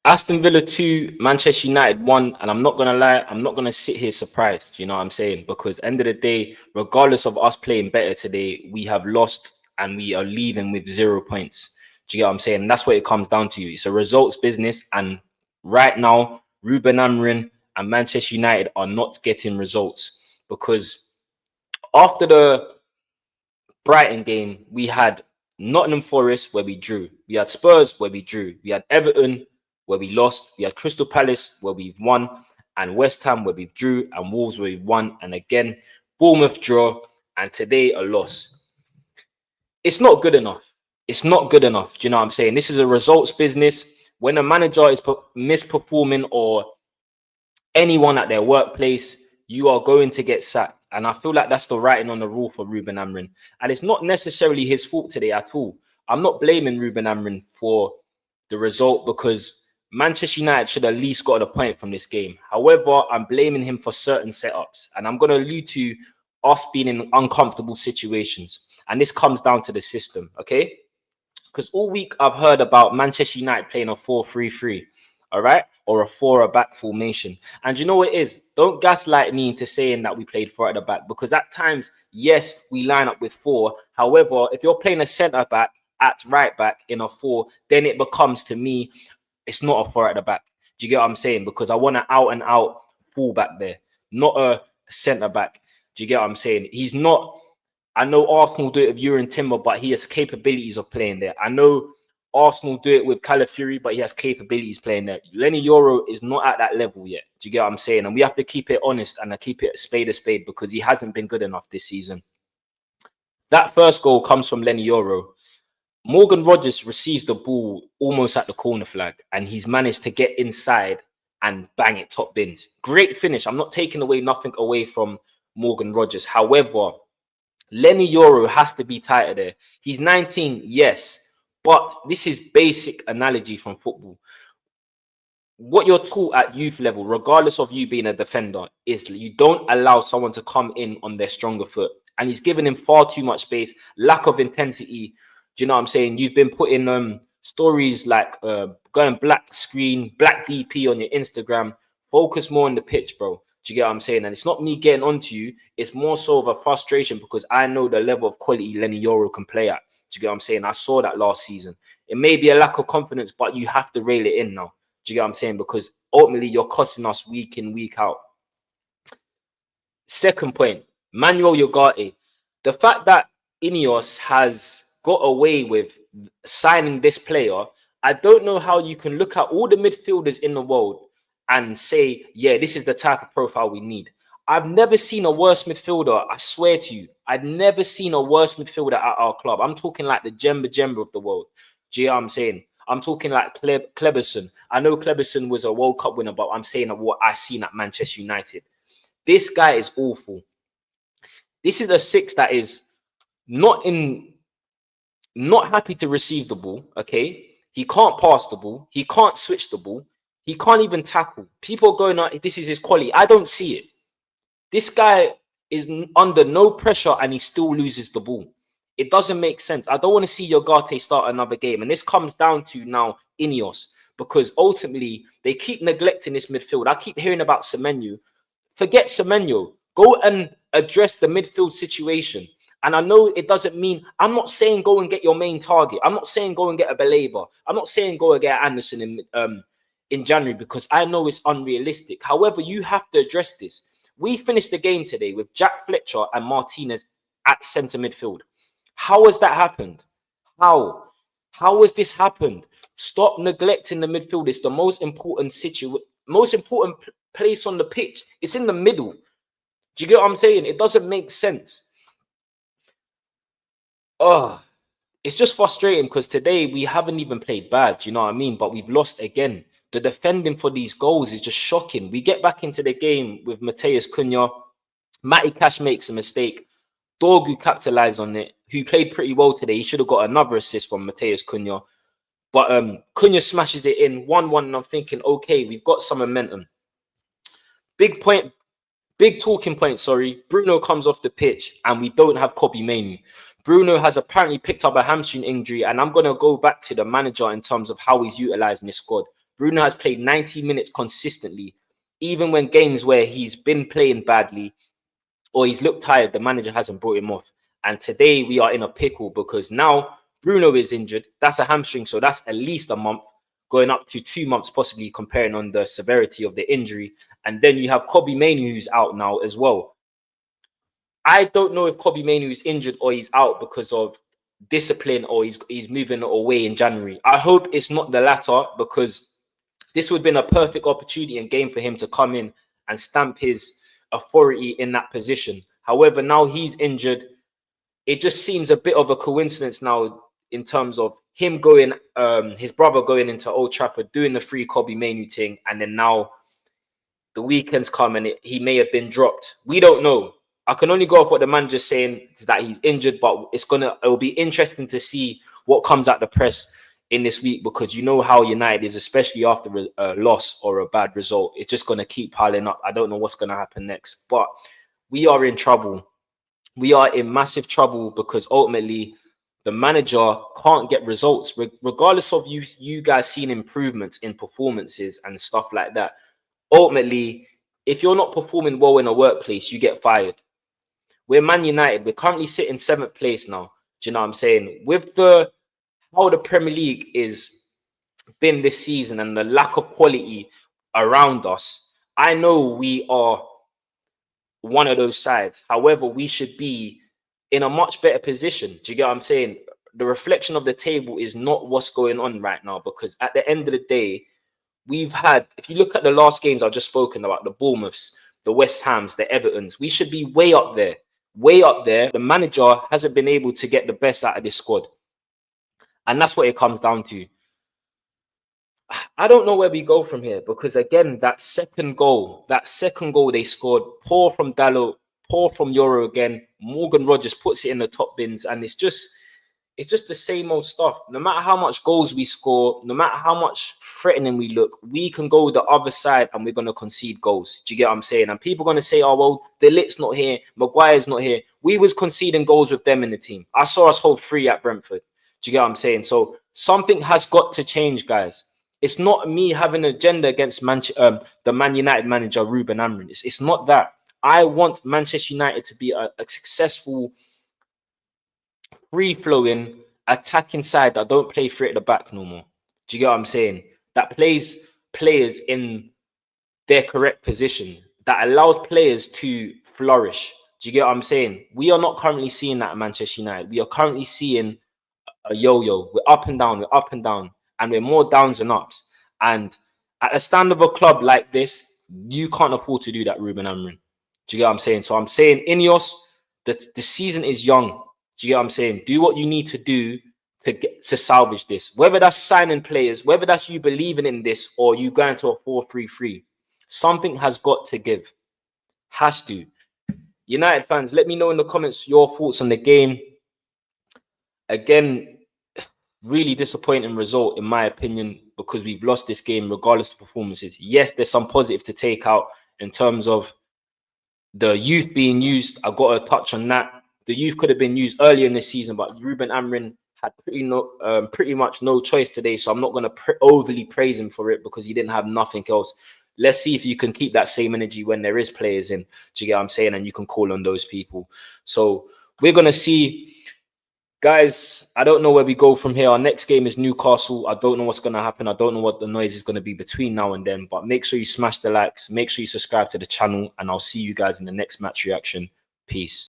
Aston Villa 2, Manchester United 1, and I'm not gonna lie, I'm not gonna sit here surprised, you know what I'm saying? Because end of the day, regardless of us playing better today, we have lost and we are leaving with 0 points. Do you get what I'm saying? And that's what it comes down to. It's a results business, and right now, Ruben Amorim and Manchester United are not getting results because after the Brighton game, we had Nottingham Forest where we drew. We had Spurs where we drew. We had Everton where we lost. We had Crystal Palace where we've won. And West Ham where we've drew. And Wolves where we've won. And again, Bournemouth draw. And today a loss. It's not good enough. It's not good enough. Do you know what I'm saying? This is a results business. When a manager is misperforming or anyone at their workplace, you are going to get sacked. And I feel like that's the writing on the wall for Ruben Amorim. And it's not necessarily his fault today at all. I'm not blaming Ruben Amorim for the result because Manchester United should at least got a point from this game. However, I'm blaming him for certain setups. And I'm going to allude to us being in uncomfortable situations. And this comes down to the system, okay? Because all week I've heard about Manchester United playing a 4-3-3. All right, or a 4 at the back formation. And you know what it is? Don't gaslight me into saying that we played 4 at the back, because at times, yes, we line up with 4. However, if you're playing a centre back at right back in a 4, then it becomes, to me, it's not a 4 at the back. Do you get what I'm saying? Because I want an out and out full back there, not a centre back. Do you get what I'm saying? He's not. I know Arsenal do it with Urin Timber, but he has capabilities of playing there. I know Arsenal do it with Calafiori, but he has capabilities playing there. Lenny Yoro is not at that level yet. Do you get what I'm saying? And we have to keep it honest and keep it a spade because he hasn't been good enough this season. That first goal comes from Lenny Yoro. Morgan Rogers receives the ball almost at the corner flag, and he's managed to get inside and bang it top bins. Great finish. I'm not taking nothing away from Morgan Rogers. However, Lenny Yoro has to be tighter there. He's 19, yes. But this is basic analogy from football. What you're taught at youth level, regardless of you being a defender, is you don't allow someone to come in on their stronger foot. And he's given him far too much space, lack of intensity. Do you know what I'm saying? You've been putting stories like going black screen, black DP on your Instagram. Focus more on the pitch, bro. Do you get what I'm saying? And it's not me getting onto you. It's more so of a frustration because I know the level of quality Lenny Yoro can play at. Do you get what I'm saying? I saw that last season. It may be a lack of confidence, but you have to rail it in now. Do you get what I'm saying? Because ultimately, you're costing us week in, week out. Second point, Manuel Ugarte. The fact that Ineos has got away with signing this player, I don't know how you can look at all the midfielders in the world and say, yeah, this is the type of profile we need. I've never seen a worse midfielder. I swear to you, I've never seen a worse midfielder at our club. I'm talking like the Jemba of the world. Do you know what I'm saying? I'm talking like Kleberson. I know Kleberson was a World Cup winner, but I'm saying what I've seen at Manchester United. This guy is awful. This is a 6 that is not happy to receive the ball, okay? He can't pass the ball. He can't switch the ball. He can't even tackle. People going on, this is his quality. I don't see it. This guy is under no pressure and he still loses the ball. It doesn't make sense. I don't want to see Ugarte start another game. And this comes down to now Ineos, because ultimately they keep neglecting this midfield. I keep hearing about Semenyo. Forget Semenyo. Go and address the midfield situation. And I know it doesn't mean, I'm not saying go and get your main target. I'm not saying go and get a Belabor. I'm not saying go and get Anderson in January, because I know it's unrealistic. However, you have to address this. We finished the game today with Jack Fletcher and Martinez at centre midfield. How has that happened? How has this happened? Stop neglecting the midfield. It's the most important place on the pitch. It's in the middle. Do you get what I'm saying? It doesn't make sense. It's just frustrating because today we haven't even played bad. Do you know what I mean? But we've lost again. The defending for these goals is just shocking. We get back into the game with Mateus Cunha. Matty Cash makes a mistake. Dorgu capitalized on it, who played pretty well today. He should have got another assist from Mateus Cunha. But Cunha smashes it in 1-1, and I'm thinking, okay, we've got some momentum. Big talking point, sorry. Bruno comes off the pitch, and we don't have Kobbie Mainoo. Bruno has apparently picked up a hamstring injury, and I'm going to go back to the manager in terms of how he's utilising this squad. Bruno has played 90 minutes consistently, even when games where he's been playing badly or he's looked tired, the manager hasn't brought him off. And today we are in a pickle because now Bruno is injured. That's a hamstring, so that's at least a month, going up to 2 months, possibly, comparing on the severity of the injury. And then you have Kobbie Mainoo, who's out now as well. I don't know if Kobbie Mainoo is injured or he's out because of discipline or he's moving away in January. I hope it's not the latter, because this would have been a perfect opportunity and game for him to come in and stamp his authority in that position. However, now he's injured. It just seems a bit of a coincidence now in terms of him going, his brother going into Old Trafford, doing the free Kobbie Mainoo thing, and then now the weekends come and he may have been dropped. We don't know. I can only go off what the manager's saying, is that he's injured, but it'll be interesting to see what comes out the press in this week, because you know how United is, especially after a loss or a bad result. It's just going to keep piling up. I don't know what's going to happen next, but we are in trouble. We are in massive trouble because ultimately the manager can't get results, regardless of you guys seeing improvements in performances and stuff like that. Ultimately, if you're not performing well in a workplace, you get fired. We're Man United. We're currently sitting 7th place now. Do you know what I'm saying? With how the Premier League is been this season and the lack of quality around us, I know we are one of those sides. However, we should be in a much better position. Do you get what I'm saying? The reflection of the table is not what's going on right now, because at the end of the day, we've had, if you look at the last games I've just spoken about, the Bournemouths, the West Hams, the Evertons, we should be way up there. Way up there. The manager hasn't been able to get the best out of this squad. And that's what it comes down to. I don't know where we go from here, because again, that second goal they scored, poor from Dalot, poor from Euro again. Morgan Rogers puts it in the top bins, and it's just the same old stuff. No matter how much goals we score, no matter how much threatening we look, we can go the other side and we're going to concede goals. Do you get what I'm saying? And people are going to say, oh, well, De Ligt's not here, Maguire's not here. We was conceding goals with them in the team. I saw us hold 3 at Brentford. Do you get what I'm saying? So something has got to change, guys. It's not me having an agenda against the Man United manager, Ruben Amorim. It's not that. I want Manchester United to be a successful, free-flowing, attacking side that don't play free at the back no more. Do you get what I'm saying? That plays players in their correct position, that allows players to flourish. Do you get what I'm saying? We are not currently seeing that at Manchester United. We are currently seeing a yo-yo. We're up and down, and we're more downs than ups. And at the stand of a club like this, you can't afford to do that, Ruben Amorim. Do you get what I'm saying? So I'm saying, Ineos, the season is young. Do you get what I'm saying? Do what you need to do to salvage this. Whether that's signing players, whether that's you believing in this, or you going to a 4-3-3, something has got to give. Has to. United fans, let me know in the comments your thoughts on the game. Again, really disappointing result in my opinion, because we've lost this game regardless of performances. Yes, there's some positives to take out in terms of the youth being used. I got to touch on that. The youth could have been used earlier in the season, but Ruben Amorim had pretty much no choice today. So I'm not going to overly praise him for it, because he didn't have nothing else. Let's see if you can keep that same energy when there is players in. Do you get what I'm saying? And you can call on those people. So we're going to see. Guys, I don't know where we go from here. Our next game is Newcastle. I don't know what's going to happen. I don't know what the noise is going to be between now and then. But make sure you smash the likes. Make sure you subscribe to the channel. And I'll see you guys in the next match reaction. Peace.